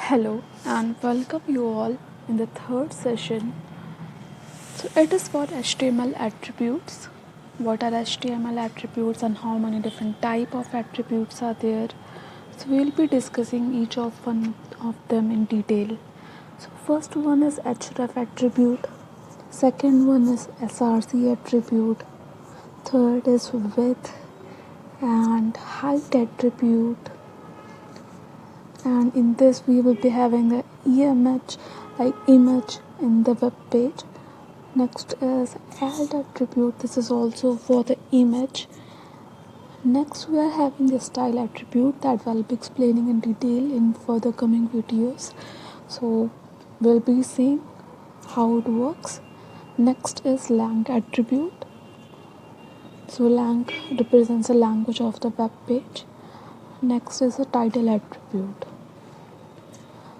Hello and welcome you all in the third session. So it is for HTML attributes. What are HTML attributes and how many different type of attributes are there? So we will be discussing each of one of them in detail. So first one is href attribute, second one is src attribute, third is width and height attribute, and in this we will be having the image like image in the web page. Next is alt attribute, this is also for the image. Next we are having the style attribute that I'll be explaining in detail in further coming videos, so we'll be seeing how it works. Next is lang attribute, so lang represents the language of the web page. Next is the title attribute.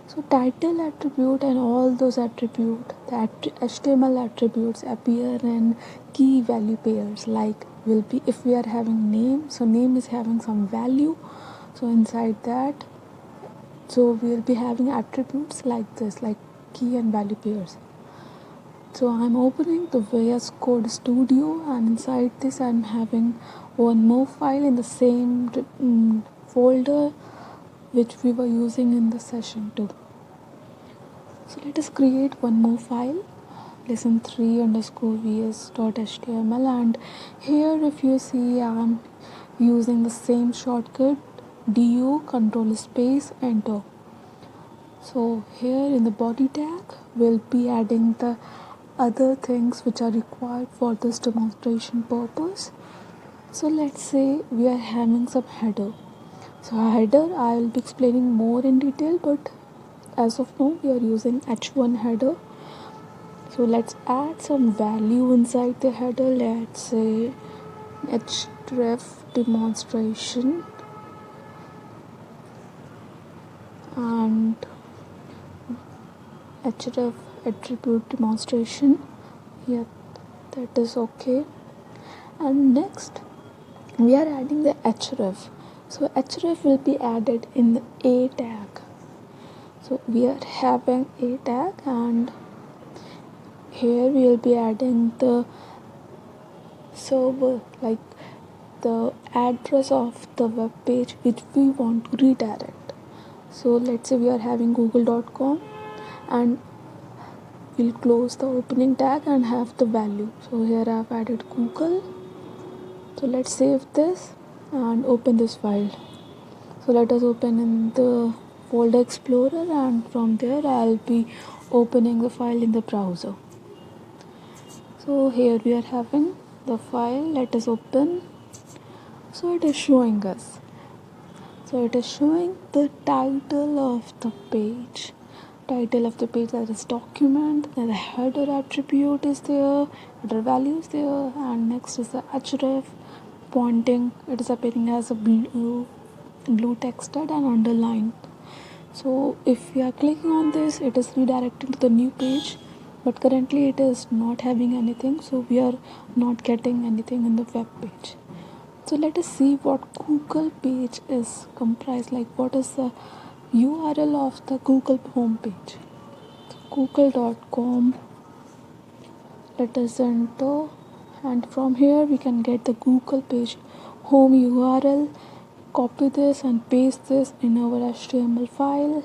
So title attribute and all those attributes, the HTML attributes appear in key value pairs, like will be if we are having name, so name is having some value, so inside that, so we'll be having attributes like this, like key and value pairs. So I'm opening the VS Code Studio, and inside this I'm having one more file in the same folder which we were using in the session 2. So let us create one more file, lesson3_vs.html, and here if you see I'm using the same shortcut du control space enter. So here in the body tag we'll be adding the other things which are required for this demonstration purpose. So let's say we are having some header. So header I will be explaining more in detail, but as of now we are using h1 header. So let's add some value inside the header. Let's say href demonstration and href attribute demonstration. Yeah, that is okay. And next we are adding the href. So href will be added in the a tag. So we are having a tag, and here we will be adding the server, like the address of the web page which we want to redirect. So let's say we are having google.com, and we'll close the opening tag and have the value. So here I've added Google. So let's save this and open this file. So let us open in the folder explorer, and from there I'll be opening the file in the browser. So here we are having the file. Let us open. So it is showing us. So it is showing the title of the page. Title of the page, that is document. Then the header attribute is there, header value is there, and next is the href pointing. It is appearing as a blue texted and underlined. So if we are clicking on this, it is redirecting to the new page, but currently it is not having anything, so we are not getting anything in the web page. So let us see what Google page is comprised, like what is the URL of the Google homepage. So google.com, let us enter, and from here we can get the Google page home URL. Copy this and paste this in our HTML file,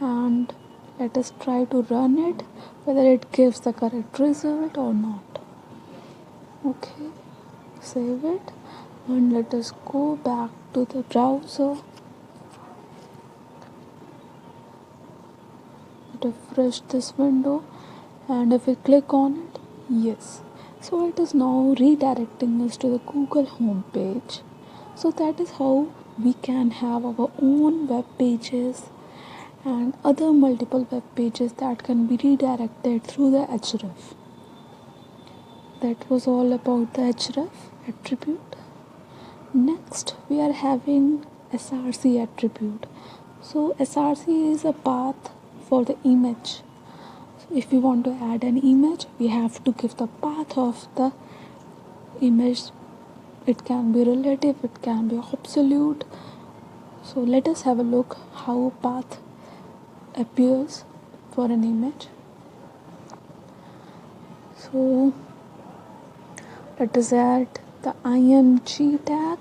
and let us try to run it, whether it gives the correct result or not. Okay, save it, and let us go back to the browser, refresh this window, and if we click on it, yes, so it is now redirecting us to the Google home page. So that is how we can have our own web pages and other multiple web pages that can be redirected through the href. That was all about the href attribute. Next we are having src attribute. So src is a path for the image. So if we want to add an image, we have to give the path of the image. It can be relative, it can be absolute, So let us have a look how path appears for an image. So let us add the img tag.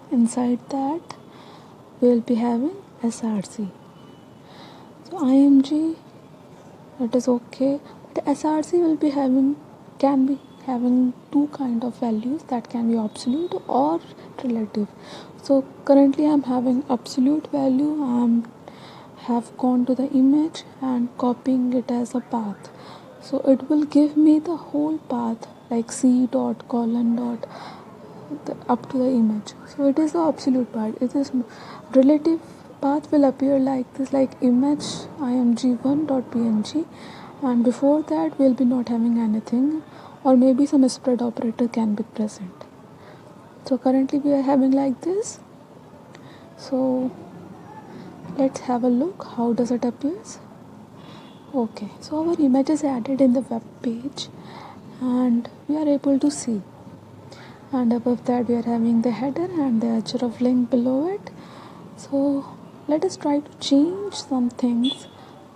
Inside that we will be having src. So img, that is okay, but src can be having two kind of values, that can be absolute or relative. So currently I'm having absolute value. Have gone to the image and copying it as a path, so it will give me the whole path like c dot colon dot up to the image. So it is the absolute part. It is relative path will appear like this, like image img1.png, and before that we'll be not having anything, or maybe some spread operator can be present. So currently we are having like this. So let's have a look how does it appears. Okay, so our image is added in the web page and we are able to see, and above that we are having the header and the href link below it. So let us try to change some things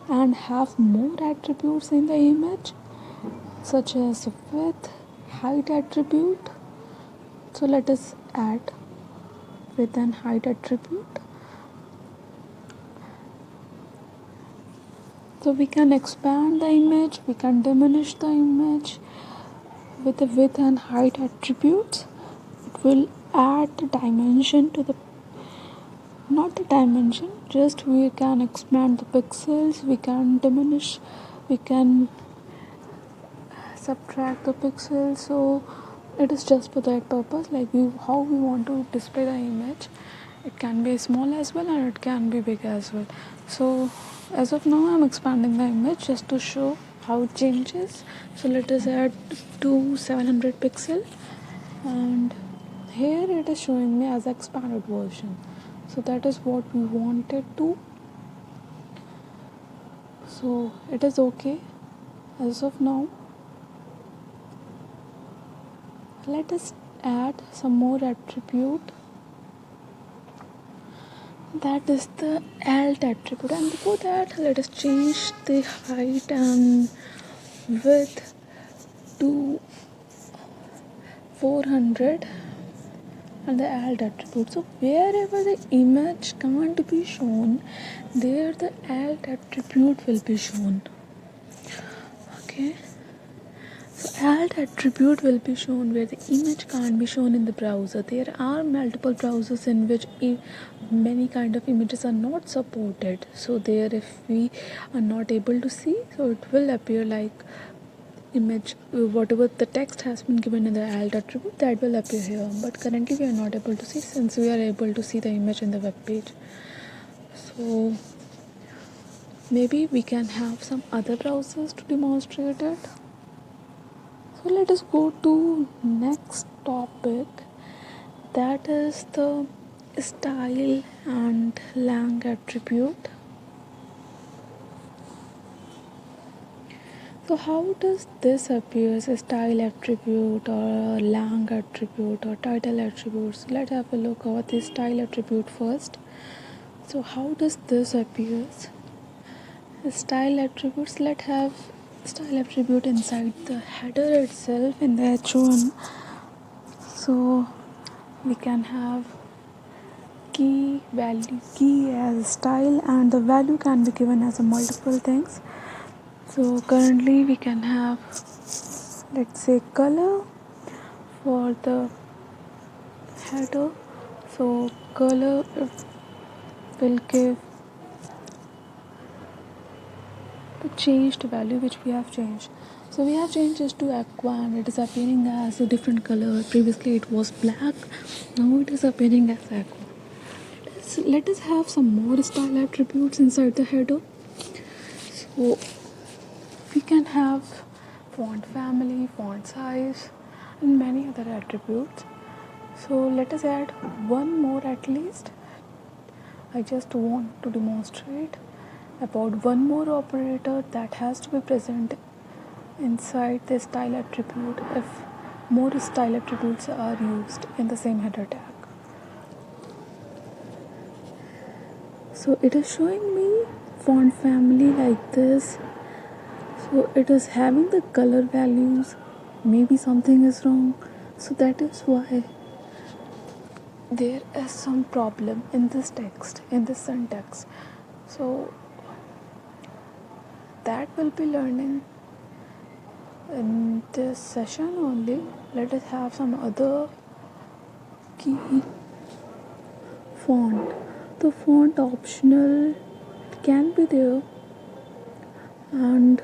and have more attributes in the image, such as width, height attribute. So let us add width and height attribute. So we can expand the image, we can diminish the image with the width and height attributes. It will add the dimension to the, not the dimension, just we can expand the pixels, we can diminish, we can subtract the pixels. So it is just for that purpose, like how we want to display the image. It can be small as well and it can be big as well. So as of now I'm expanding the image just to show how it changes. So let us add to 700 pixel, and here it is showing me as expanded version. So that is what we wanted to. So it is okay as of now. Let us add some more attribute, that is the alt attribute, and before that let us change the height and width to 400 and the alt attribute. So wherever the image can't be shown, there the alt attribute will be shown. Okay, so alt attribute will be shown where the image can't be shown in the browser. There are multiple browsers in which many kind of images are not supported. So there, if we are not able to see, so it will appear like image, whatever the text has been given in the alt attribute, that will appear here. But currently we are not able to see, since we are able to see the image in the web page. So maybe we can have some other browsers to demonstrate it. So let us go to next topic, that is the style and lang attribute. So how does this appear, a style attribute or a lang attribute or title attributes? Let's have a look at the style attribute first. So how does this appear? Style attributes, let's have style attribute inside the header itself in the h1. So we can have key value, key as style, and the value can be given as a multiple things. So currently we can have, let's say, color for the header. So color will give the changed value which we have changed. So we have changed this to aqua and it is appearing as a different color. Previously it was black, now it is appearing as aqua. Let us have some more style attributes inside the header. So we can have font family, font size, and many other attributes. So let us add one more at least. I just want to demonstrate about one more operator that has to be present inside the style attribute if more style attributes are used in the same header tag. So it is showing me font family like this. So it is having the color values. Maybe something is wrong. So that is why there is some problem in this text, in this syntax. So that we'll be learning in this session only. Let us have some other key font. The font optional can be there, and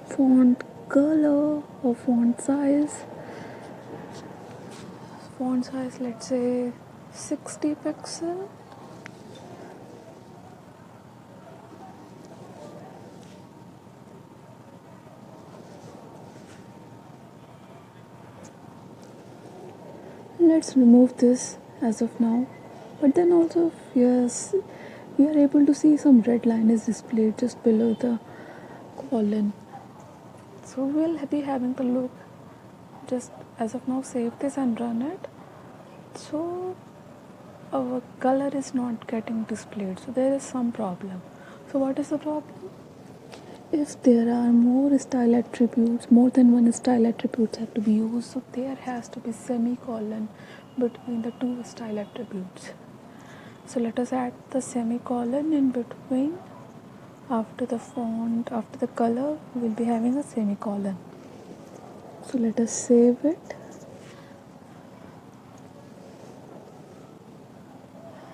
font color or font size. Font size, let's say 60 pixel. Let's remove this as of now. But then also, yes, we are able to see some red line is displayed just below the colon. So we'll be having a look. Just as of now, save this and run it. So our color is not getting displayed. So there is some problem. So what is the problem? If there are more style attributes, more than one style attributes have to be used, so there has to be semicolon between the two style attributes. So let us add the semicolon in between. After the font, after the color, we will be having a semicolon. So let us save it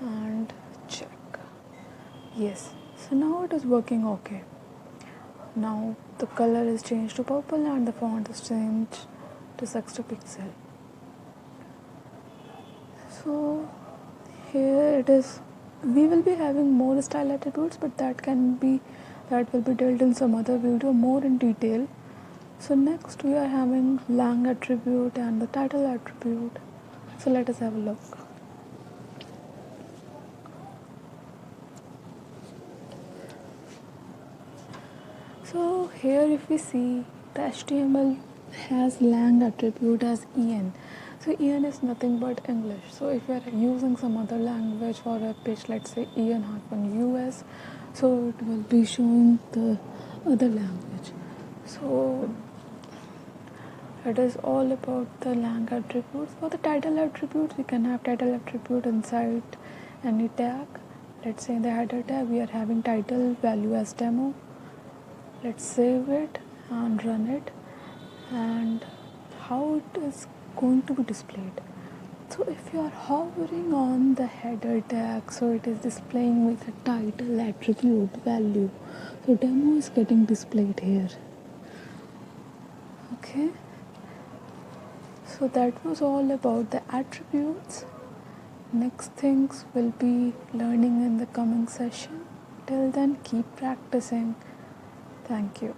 and check. Yes, so now it is working okay. Now the color is changed to purple and the font is changed to 60 pixel. So here it is. We will be having more style attributes, but that will be dealt in some other video more in detail. So next we are having lang attribute and the title attribute. So let us have a look. So here if we see, the HTML has lang attribute as en. So en is nothing but English. So if we are using some other language for a page, let's say en-us, so it will be showing the other language. So it is all about the lang attributes. For the title attributes, we can have title attribute inside any tag. Let's say in the header tag we are having title value as demo. Let's save it and run it, and how it is going to be displayed. So if you are hovering on the header tag, so it is displaying with a title attribute value. So demo is getting displayed here. Okay. So that was all about the attributes. Next things we'll be learning in the coming session. Till then, keep practicing. Thank you.